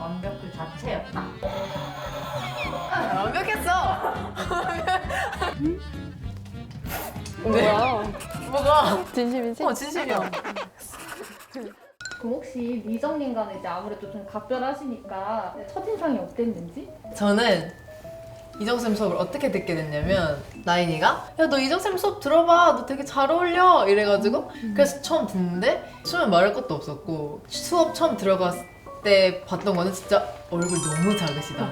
완벽 그 자체였다. 완벽했어. 뭐야? 뭐가? 진심이지? 진심이야. 그럼 혹시 미정님과는 이제 아무래도 좀 각별하시니까 첫인상이 어땠는지? 저는 이정쌤 수업을 어떻게 듣게 됐냐면 나인이가 야 너 이정쌤 수업 들어봐 너 되게 잘 어울려 이래가지고 그래서 처음 듣는데 처음에 말할 것도 없었고 수업 처음 들어갔을 때 봤던 거는 진짜 얼굴 너무 작으시다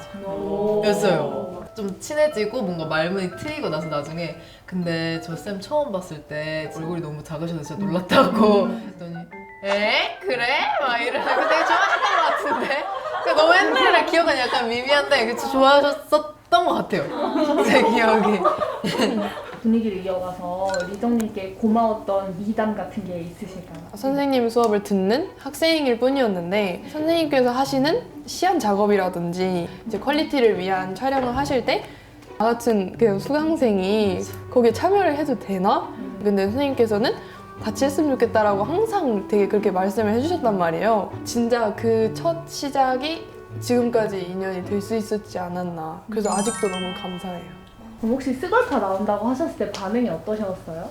였어요. 좀 친해지고 뭔가 말문이 트이고 나서 나중에 근데 저 쌤 처음 봤을 때 얼굴이 너무 작으셔서 진짜 놀랐다고 했더니 에? 그래? 막 이러고 되게 좋아하셨던 것 같은데 그러니까 너무 옛날이라 기억은 약간 미미한데 그치 좋아하셨었던 것 같아요 제 기억이. 분위기를 이어가서 리정님께 고마웠던 미담 같은 게 있으실까요? 선생님 수업을 듣는 학생일 뿐이었는데 선생님께서 하시는 시안 작업이라든지 이제 퀄리티를 위한 촬영을 하실 때 나 같은 그 수강생이 거기에 참여를 해도 되나? 근데 선생님께서는 같이 했으면 좋겠다라고 항상 되게 그렇게 말씀을 해주셨단 말이에요. 진짜 그 첫 시작이 지금까지 인연이 될 수 있었지 않았나. 그래서 아직도 너무 감사해요. 그럼 혹시 스걸파 나온다고 하셨을 때 반응이 어떠셨어요?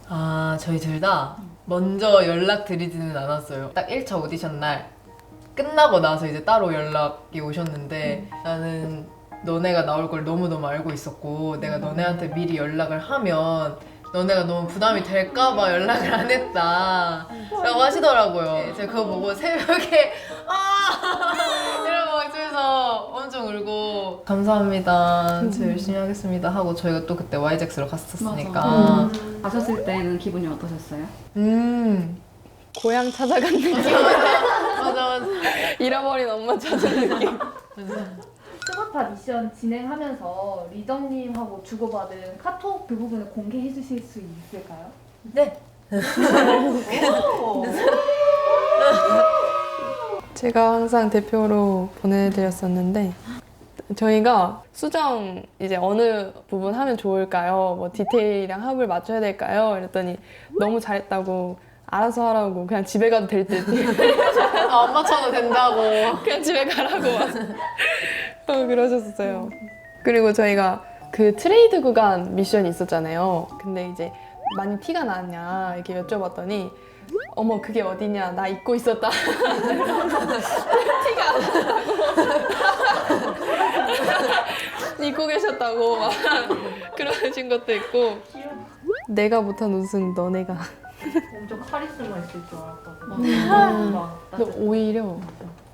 아 저희 둘 다 먼저 연락드리지는 않았어요. 딱 1차 오디션 날 끝나고 나서 이제 따로 연락이 오셨는데 나는 너네가 나올 걸 너무너무 알고 있었고 내가 너네한테 미리 연락을 하면 너네가 너무 부담이 될까봐 연락을 안 했다 라고 하시더라고요. 제가 그거 보고 새벽에 이러고 집에서 엄청 울고 감사합니다 저 열심히 하겠습니다 하고 저희가 또 그때 YJX로 갔었으니까 가셨을 때는 기분이 어떠셨어요? 고향 찾아간 느낌. 맞아 잃어버린 엄마 찾은 느낌. 스걸파 미션 진행하면서 리정님하고 주고받은 카톡 그 부분을 공개해 주실 수 있을까요? 네. 제가 항상 대표로 보내드렸었는데 저희가 수정 이제 어느 부분 하면 좋을까요? 뭐 디테일이랑 합을 맞춰야 될까요? 이랬더니 너무 잘했다고 알아서 하라고 그냥 집에 가도 될 듯. 안 맞춰도 된다고. 그냥 집에 가라고 그러셨어요. 그리고 저희가 그 트레이드 구간 미션이 있었잖아요. 근데 이제 많이 티가 나냐 이렇게 여쭤봤더니 어머 그게 어디냐 나 잊고 있었다. 티가 안 나고 잊고 계셨다고 막 그러신 것도 있고 내가 못한 우승 너네가. 엄청 카리스마 있을 줄 알았거든요. 근데 오히려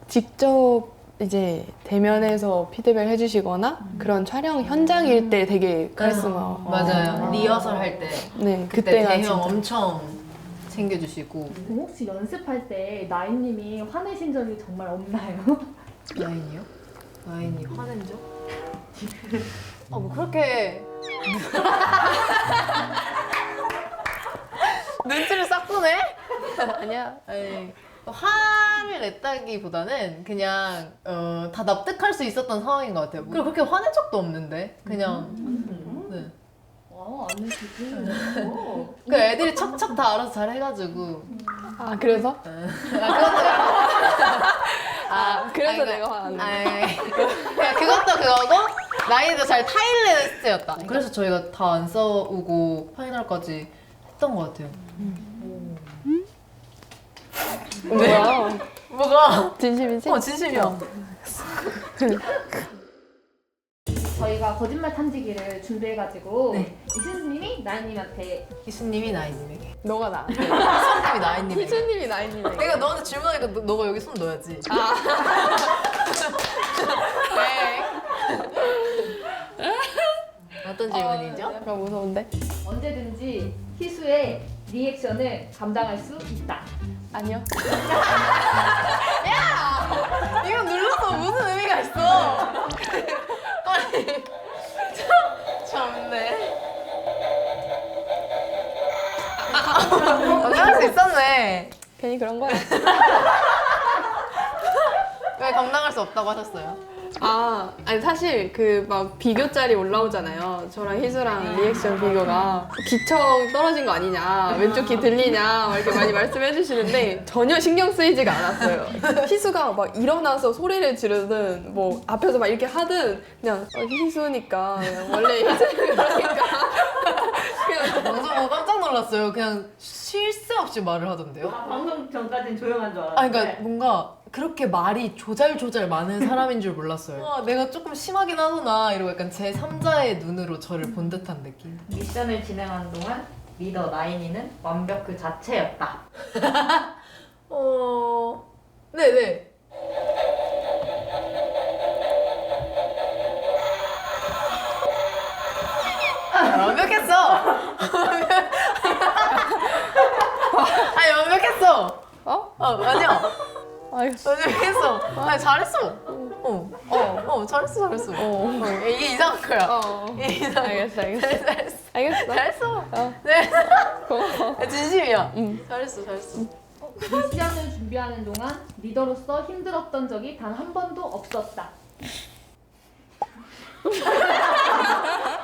직접 이제 대면에서 피드백 해주시거나 그런 촬영 현장일 때 되게 카리스마. 맞아요. 리허설 할 때. 네, 그때 그때가 대형 진짜. 엄청 챙겨주시고. 그럼 혹시 연습할 때 나인님이 화내신 적이 정말 없나요? 나인이요? 나인이 화낸 적? 뭐 그렇게 눈치를 싹 보네? 아니야. 아니, 화를 냈다기보다는 그냥 다 납득할 수 있었던 상황인 것 같아요. 그리고 그렇게 화낸 적도 없는데 그냥 네. 와, 안 내시지? 그 애들이 척척 다 알아서 잘 해가지고 아 그래서? 그래서 내가 화안 내. 그냥 그것도 그거고 나이도 잘 타일리스트였다. 그래서 저희가 다 안 싸우고 파이널까지 했던 것 같아요. 뭐야? 뭐가? 진심이지? 진심이야. 저희가 거짓말 탐지기를 준비해가지고 네. 이신수님이 나인님한테 희수님이 나이님에게, 너가 나. 희수님이 나이님에게. 희준님이 나인님에게. 내가 너한테 질문하니까 너가 여기 손 넣어야지. 네. 어떤 질문이죠? 그럼 무서운데? 언제든지 희수의 리액션을 감당할 수 있다. 아니요. 이거 눌러서 무슨 의미가 있어? 아니, 참네. 감당할 수 있었네. 괜히 그런 거야. 왜 감당할 수 없다고 하셨어요? 아니 사실 그 막 비교 짤이 올라오잖아요. 저랑 희수랑 리액션 비교가 기청 떨어진 거 아니냐, 왼쪽 귀 들리냐 막 이렇게 많이 말씀해 주시는데 전혀 신경 쓰이지가 않았어요. 희수가 막 일어나서 소리를 지르든 뭐 앞에서 막 이렇게 하든 그냥 희수니까 그냥 원래 희수니까 그냥 방송 보고 깜짝 놀랐어요. 그냥 쉴 새 없이 말을 하던데요. 방송 전까지는 조용한 줄 아, 알았는데. 그러니까 뭔가 그렇게 말이 조잘조잘 많은 사람인 줄 몰랐어요. 아, 내가 조금 심하긴 하구나 이러고 약간 제 3자의 눈으로 저를 본 듯한 느낌. 미션을 진행하는 동안 리더 나인이는 완벽 그 자체였다. 네네. 완벽했어. 아니 완벽했어. 아니야. 알겠어. 완벽했어. 아니 잘했어. 잘했어. 이게 이상한 거야. 이게 이상한 거야. 알겠어. 잘했어. 알겠어. 잘했어. 고마워. 진심이야. 잘했어. 미션을 준비하는 동안 리더로서 힘들었던 적이 단 한 번도 없었다.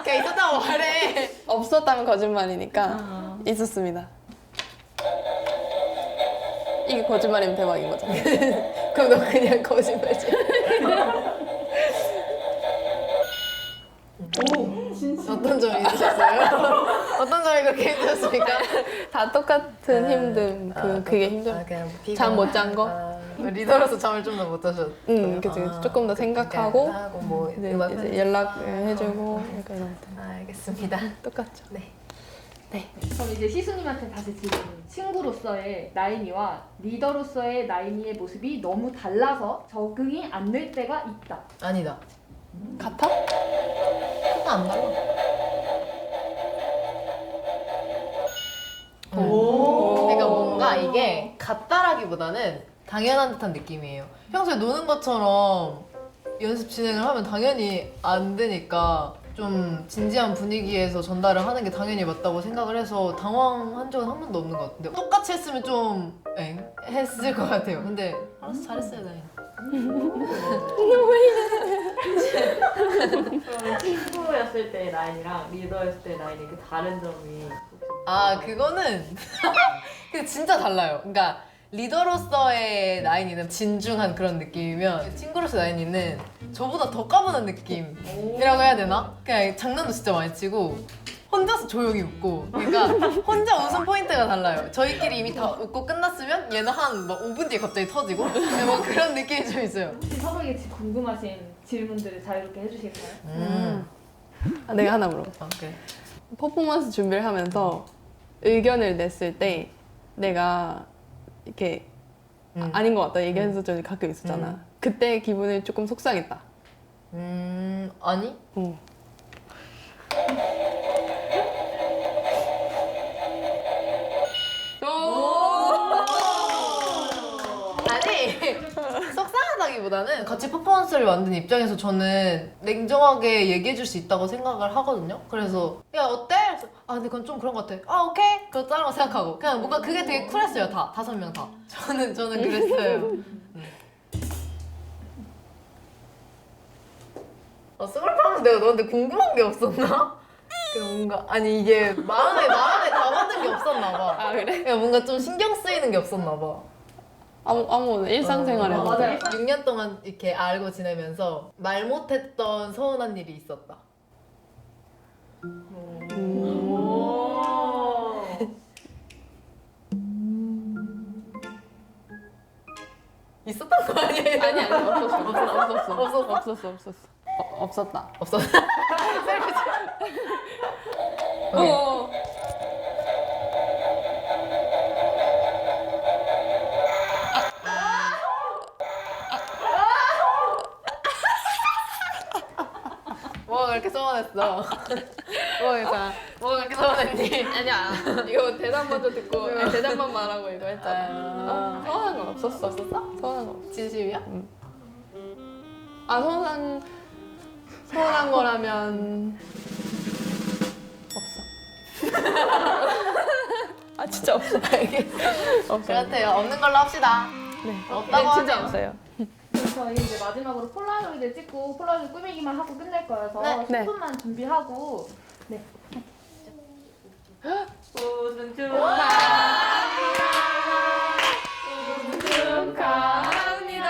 그냥 있었다고 말해. 없었다면 거짓말이니까 있었습니다. 이게 거짓말이면 대박인 거잖아. 그럼 너 그냥 거짓말지. 어떤 점이 있으셨어요? 어떤 점이 그렇게 힘드셨습니까? 다 똑같은 힘듦. 그게 힘들어. 잠 못 잔 거? 리더로서 잠을 좀 더 못 자셨. 그치. 조금 더 생각하고 하고 뭐 이제 음악 연락해주고 약간 이런 거. 알겠습니다. 똑같죠. 네. 그럼 이제 희수님한테 다시 질문. 친구로서의 나인이와 리더로서의 나인이의 모습이 너무 달라서 적응이 안 될 때가 있다. 아니다. 같아? 하나 안 달라. 그러니까 뭔가 이게 같다라기보다는 당연한 듯한 느낌이에요. 평소에 노는 것처럼 연습 진행을 하면 당연히 안 되니까 좀 진지한 분위기에서 전달을 하는 게 당연히 맞다고 생각을 해서 당황한 적은 한 번도 없는 것 같은데 똑같이 했으면 좀 했을 것 같아요. 근데 알아서 잘했어요, 다행히. 그러면 친구였을 때 나인이랑 리더였을 때 나인이 그 다른 점이 아, 그거는 근데 진짜 달라요. 그러니까 리더로서의 나인이는 진중한 그런 느낌이면 친구로서 나인이는 저보다 더 까부는 느낌이라고 해야 되나? 그냥 장난도 진짜 많이 치고 혼자서 조용히 웃고 그러니까 혼자 웃음 포인트가 달라요. 저희끼리 이미 다 웃고 끝났으면 얘는 한 뭐 5분 뒤에 갑자기 터지고 뭐 그런 느낌이 좀 있어요. 혹시 서로에게 궁금하신 질문들을 자유롭게 해주실까요? 내가 하나 물어봐. 오케이. 퍼포먼스 준비를 하면서 의견을 냈을 때 내가 이렇게 아닌 것 같다 얘기해서 적이 가끔 있었잖아. 그때 기분이 조금 속상했다. 아니? 응. 아니 속상하다기보다는 같이 퍼포먼스를 만든 입장에서 저는 냉정하게 얘기해줄 수 있다고 생각을 하거든요. 그래서 야 어때? 그래서, 아 근데 그건 좀 그런 것 같아. 아 오케이 그렇다고 생각하고 그냥 뭔가 그게 되게 쿨했어요. 다 5명 다. 저는 그랬어요. 스몰파면서 내가 너한테 궁금한 게 없었나? 그 뭔가 아니 이게 마음에 담아둔 게 없었나 봐. 아 그래? 그냥 뭔가 좀 신경 쓰이는 게 없었나 봐. 아무거나 일상생활에서. 맞아요. 6년 동안 이렇게 알고 지내면서 말 못했던 서운한 일이 있었다. 있었던 거 아니에요? 아니 없었다. 없었어. 어. 뭐가 그렇게 서운했어? 뭐가 그렇게 서운했니? 아니야. 이거 대답 먼저 듣고 아니, 대답만 말하고 이거 했잖아. 서운한 건 없었어. 서운한 건 없어. 진심이야? 아 서운한 거라면 없어. 아 진짜 없어. 알겠어. 없어. 그렇대요. 없는 걸로 합시다. 네. 없다고 진짜 하네요. 없어요. 저희 이제 마지막으로 폴라로이드 찍고 폴라로이드 꾸미기만 하고 끝낼 거여서 네. 10분만 준비하고 네. 우승 축하합니다. 우승 축하합니다.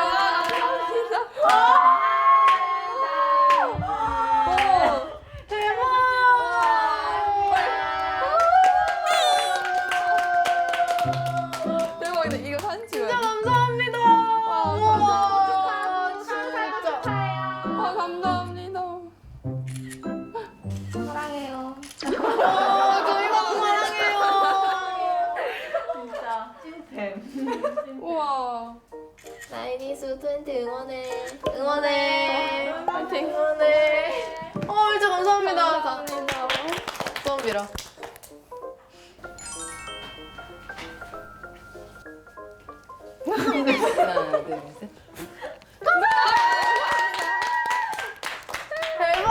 대박이다. 이거 사진 찍어야 돼. 감사합니다. 와, 진짜. 아, 감사합니다. 사랑해요. 저희가 사랑해요. 진짜 찐템. 우와. 나인이 수트엔트 응원해. 파이팅. 응원해. 진짜 감사합니다. 감사합니다. 수업이라. 하나, 둘, 셋. 대박!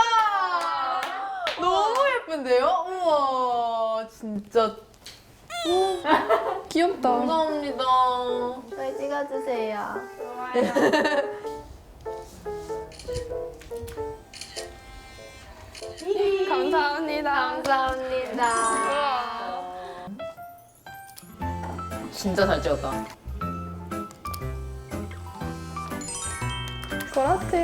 너무 예쁜데요? 우와, 진짜 귀엽다. 감사합니다. 저희 찍어주세요. 감사합니다. 감사합니다. 진짜 잘 찍었다. 그렇지.